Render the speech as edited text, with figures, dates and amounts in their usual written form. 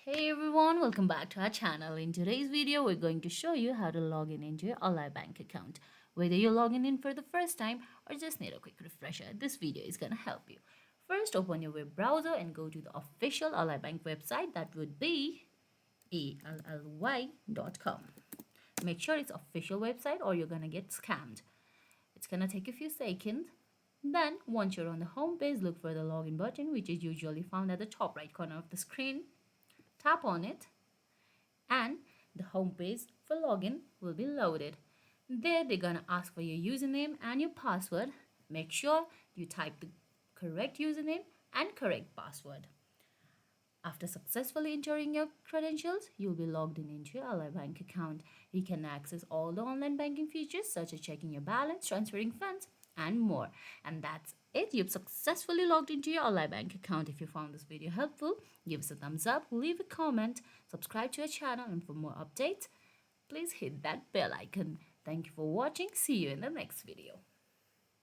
Hey everyone, welcome back to our channel. In today's video, we're going to show you how to log in into your online bank account. Whether you're logging in for the first time or just need a quick refresher, this video is going to help you. First, open your web browser and go to the official online bank website. That would be allly.com. Make sure it's official website or you're going to get scammed. It's going to take a few seconds. Then, once you're on the home page, look for the login button, which is usually found at the top right corner of the screen. Tap on it and the home page for login will be loaded. There they're gonna ask for your username and your password. Make sure you type the correct username and correct password. After successfully entering your credentials, you'll be logged into your Ally Bank account. You can access all the online banking features such as checking your balance, transferring funds, and more. And that's it. You've successfully logged into your Ally Bank account. If you found this video helpful, give us a thumbs up, leave a comment, subscribe to our channel, and for more updates, please hit that bell icon. Thank you for watching. See you in the next video.